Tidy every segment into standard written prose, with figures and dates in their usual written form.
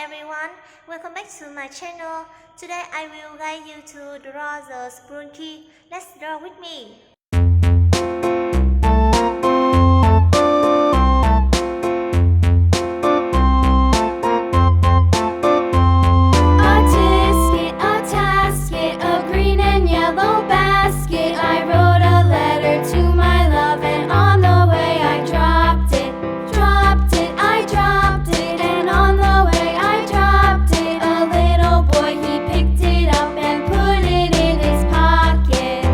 everyone, welcome back to my channel. Today I will guide you to draw the Sprunki. Let's draw with me. A tasket, a green and yellow basket. I wrote a letter to my love, and on the way I dropped it. I dropped it, and on the way I dropped it. A little boy, he picked it up and put it in his pocket.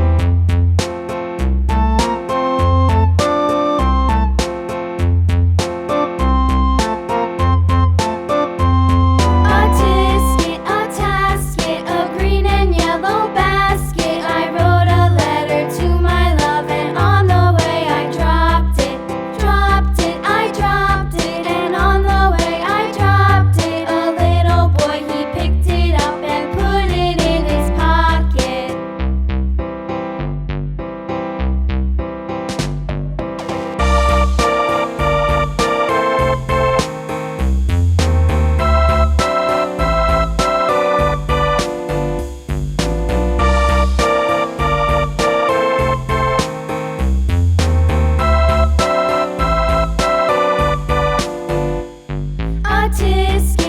A tasket, a green and yellow basket. I wrote a letter to my love, and on the way I dropped it. I dropped it, and on the way I dropped it. A little boy, he picked it up and put it in his pocket. A tisket.